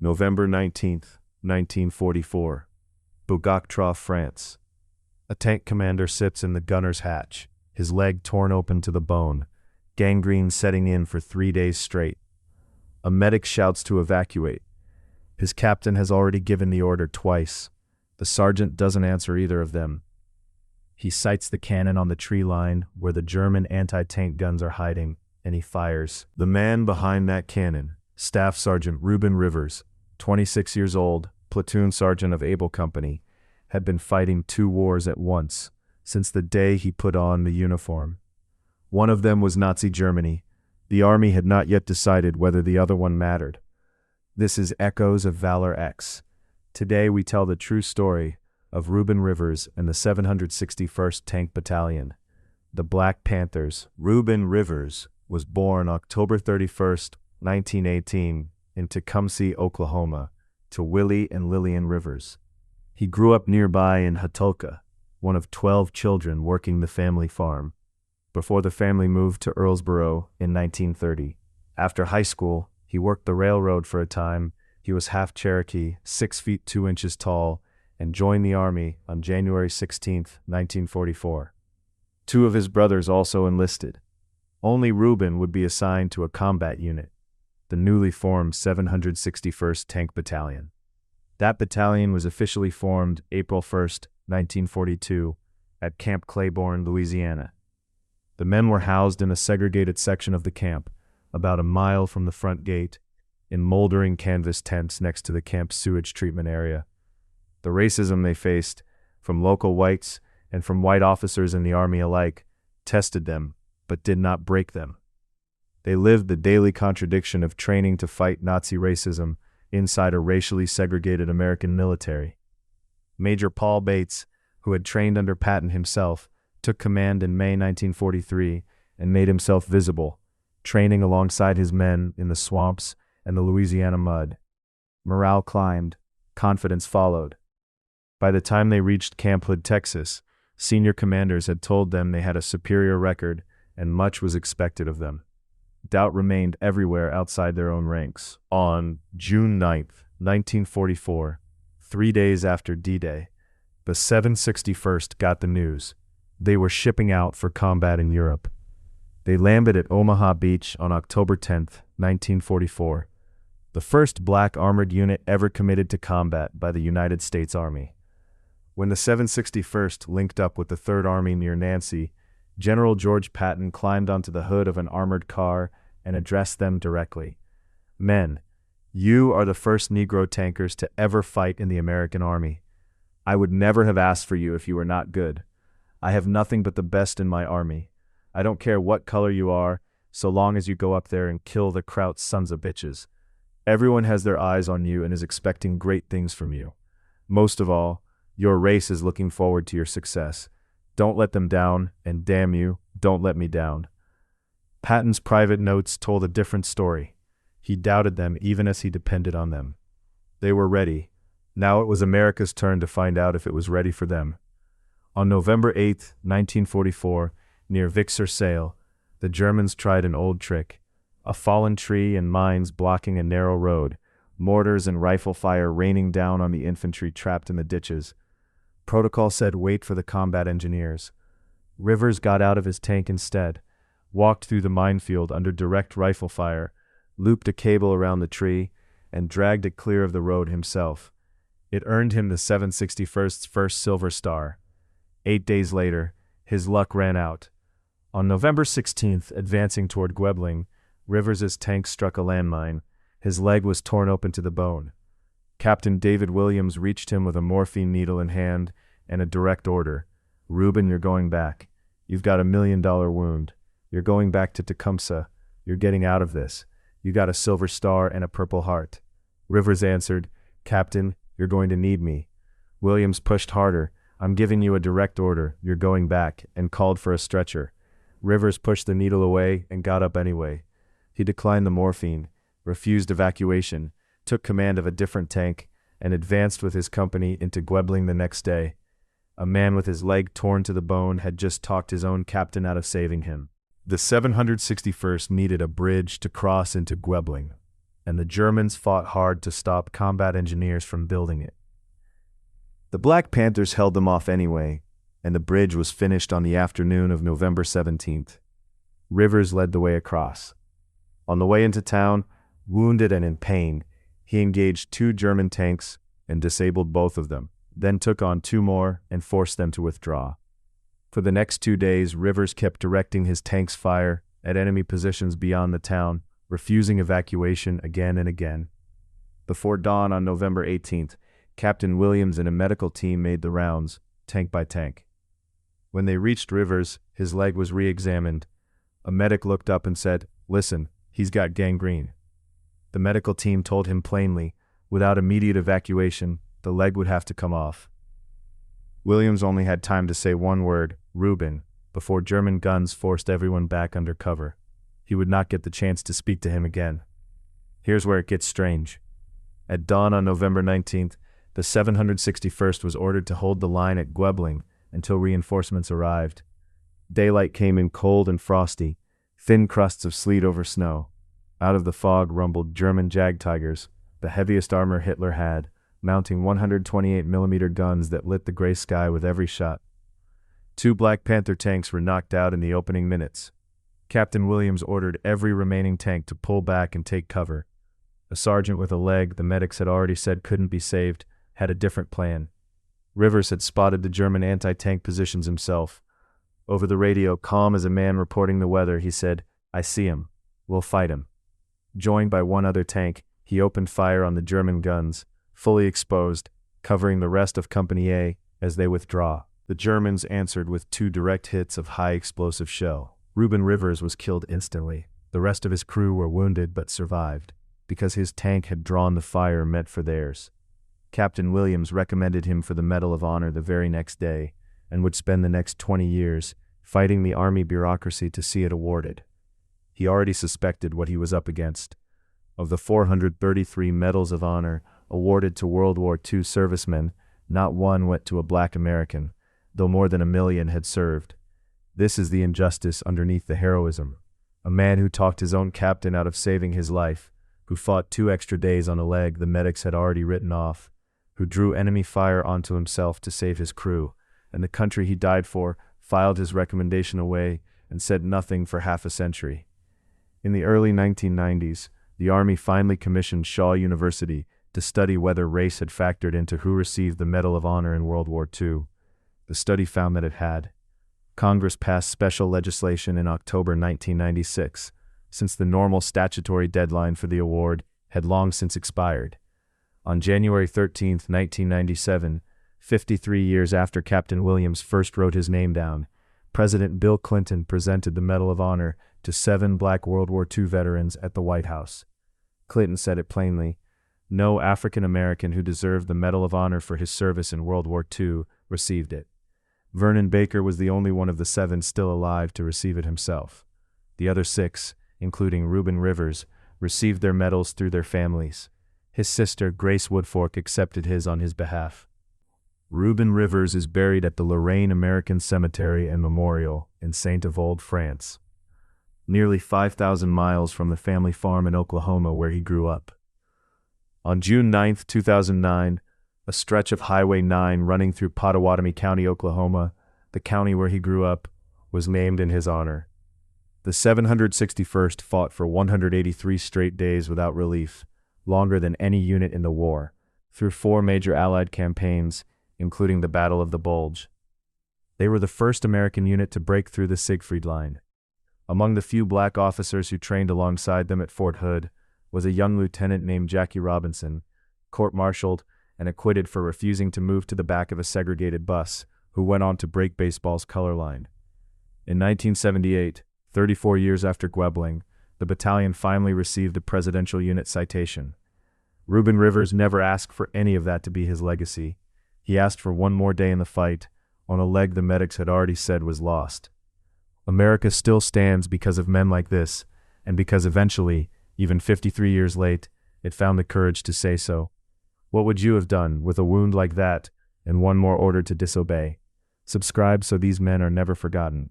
November 19th, 1944. Bougac, France. A tank commander sits in the gunner's hatch, his leg torn open to the bone, gangrene setting in for 3 days straight. A medic shouts to evacuate. His captain has already given the order twice. The sergeant doesn't answer either of them. He sights the cannon on the tree line where the German anti-tank guns are hiding, and he fires. The man behind that cannon, Staff Sergeant Ruben Rivers, 26 years old, platoon sergeant of Able Company, had been fighting 2 wars at once since the day he put on the uniform. One of them was Nazi Germany. The army had not yet decided whether the other one mattered. This is Echoes of Valor X. Today we tell the true story of Ruben Rivers and the 761st Tank Battalion, the Black Panthers. Ruben Rivers was born October 31st, 1918, in Tecumseh, Oklahoma, to Willie and Lillian Rivers. He grew up nearby in Hatulka, one of 12 children working the family farm, before the family moved to Earlsboro in 1930. After high school, he worked the railroad for a time. He was half Cherokee, 6 feet 2 inches tall, and joined the Army on January 16, 1944. 2 of his brothers also enlisted. Only Ruben would be assigned to a combat unit, the newly formed 761st Tank Battalion. That battalion was officially formed April 1, 1942, at Camp Claiborne, Louisiana. The men were housed in a segregated section of the camp, about a mile from the front gate, in moldering canvas tents next to the camp's sewage treatment area. The racism they faced, from local whites and from white officers in the Army alike, tested them, but did not break them. They lived the daily contradiction of training to fight Nazi racism inside a racially segregated American military. Major Paul Bates, who had trained under Patton himself, took command in May 1943 and made himself visible, training alongside his men in the swamps and the Louisiana mud. Morale climbed, confidence followed. By the time they reached Camp Hood, Texas, senior commanders had told them they had a superior record and much was expected of them. Doubt remained everywhere outside their own ranks. On June 9, 1944, 3 days after D-Day, the 761st got the news. They were shipping out for combat in Europe. They landed at Omaha Beach on October 10, 1944, the first black armored unit ever committed to combat by the United States Army. When the 761st linked up with the 3rd Army near Nancy, General George Patton climbed onto the hood of an armored car and addressed them directly. Men, you are the first Negro tankers to ever fight in the American Army. I would never have asked for you if you were not good. I have nothing but the best in my army. I don't care what color you are, so long as you go up there and kill the Kraut sons of bitches. Everyone has their eyes on you and is expecting great things from you. Most of all, your race is looking forward to your success. Don't let them down, and damn you, don't let me down. Patton's private notes told a different story. He doubted them even as he depended on them. They were ready. Now it was America's turn to find out if it was ready for them. On November 8, 1944, near Vic-sur-Seille, the Germans tried an old trick. A fallen tree and mines blocking a narrow road, mortars and rifle fire raining down on the infantry trapped in the ditches. Protocol said wait for the combat engineers. Rivers got out of his tank instead, walked through the minefield under direct rifle fire, looped a cable around the tree, and dragged it clear of the road himself. It earned him the 761st's first Silver Star. 8 days later, his luck ran out. On November 16th, advancing toward Gwebling, Rivers's tank struck a landmine. His leg was torn open to the bone. Captain David Williams reached him with a morphine needle in hand and a direct order. Ruben, you're going back. You've got $1 million wound. You're going back to Tecumseh. You're getting out of this. You got a Silver Star and a Purple Heart. Rivers answered, Captain, you're going to need me. Williams pushed harder. I'm giving you a direct order. You're going back, and called for a stretcher. Rivers pushed the needle away and got up anyway. He declined the morphine, refused evacuation, took command of a different tank, and advanced with his company into Gwebling the next day. A man with his leg torn to the bone had just talked his own captain out of saving him. The 761st needed a bridge to cross into Gwebling, and the Germans fought hard to stop combat engineers from building it. The Black Panthers held them off anyway, and the bridge was finished on the afternoon of November 17th. Rivers led the way across. On the way into town, wounded and in pain, he engaged 2 German tanks and disabled both of them, then took on 2 more and forced them to withdraw. For the next 2 days, Rivers kept directing his tanks' fire at enemy positions beyond the town, refusing evacuation again and again. Before dawn on November 18th, Captain Williams and a medical team made the rounds, tank by tank. When they reached Rivers, his leg was re-examined. A medic looked up and said, "Listen, he's got gangrene." The medical team told him plainly, without immediate evacuation, the leg would have to come off. Williams only had time to say one word, "Ruben," before German guns forced everyone back under cover. He would not get the chance to speak to him again. Here's where it gets strange. At dawn on November 19th, the 761st was ordered to hold the line at Gwebling until reinforcements arrived. Daylight came in cold and frosty, thin crusts of sleet over snow. Out of the fog rumbled German Jagdtigers, the heaviest armor Hitler had, mounting 128mm guns that lit the gray sky with every shot. 2 Black Panther tanks were knocked out in the opening minutes. Captain Williams ordered every remaining tank to pull back and take cover. A sergeant with a leg the medics had already said couldn't be saved had a different plan. Rivers had spotted the German anti-tank positions himself. Over the radio, calm as a man reporting the weather, he said, "I see him. We'll fight him." Joined by 1 other tank, he opened fire on the German guns, fully exposed, covering the rest of Company A as they withdraw. The Germans answered with 2 direct hits of high-explosive shell. Ruben Rivers was killed instantly. The rest of his crew were wounded but survived, because his tank had drawn the fire meant for theirs. Captain Williams recommended him for the Medal of Honor the very next day, and would spend the next 20 years fighting the Army bureaucracy to see it awarded. He already suspected what he was up against. Of the 433 Medals of Honor awarded to World War II servicemen, not one went to a Black American, though more than 1 million had served. This is the injustice underneath the heroism. A man who talked his own captain out of saving his life, who fought 2 extra days on a leg the medics had already written off, who drew enemy fire onto himself to save his crew, and the country he died for filed his recommendation away and said nothing for half a century. In the early 1990s, the Army finally commissioned Shaw University to study whether race had factored into who received the Medal of Honor in World War II. The study found that it had. Congress passed special legislation in October 1996, since the normal statutory deadline for the award had long since expired. On January 13, 1997, 53 years after Captain Williams first wrote his name down, President Bill Clinton presented the Medal of Honor to 7 Black World War II veterans at the White House. Clinton said it plainly, no African American who deserved the Medal of Honor for his service in World War II received it. Vernon Baker was the only one of the 7 still alive to receive it himself. The other 6, including Ruben Rivers, received their medals through their families. His sister, Grace Woodfork, accepted his on his behalf. Ruben Rivers is buried at the Lorraine American Cemetery and Memorial in Saint-Avold, France, nearly 5,000 miles from the family farm in Oklahoma where he grew up. On June 9, 2009, a stretch of Highway 9 running through Pottawatomie County, Oklahoma, the county where he grew up, was named in his honor. The 761st fought for 183 straight days without relief, longer than any unit in the war, through 4 major Allied campaigns, including the Battle of the Bulge. They were the first American unit to break through the Siegfried Line. Among the few black officers who trained alongside them at Fort Hood was a young lieutenant named Jackie Robinson, court-martialed and acquitted for refusing to move to the back of a segregated bus, who went on to break baseball's color line. In 1978, 34 years after Gwebling, the battalion finally received the Presidential Unit Citation. Ruben Rivers never asked for any of that to be his legacy. He asked for 1 more day in the fight, on a leg the medics had already said was lost. America still stands because of men like this, and because eventually, even 53 years late, it found the courage to say so. What would you have done with a wound like that and 1 more order to disobey? Subscribe so these men are never forgotten.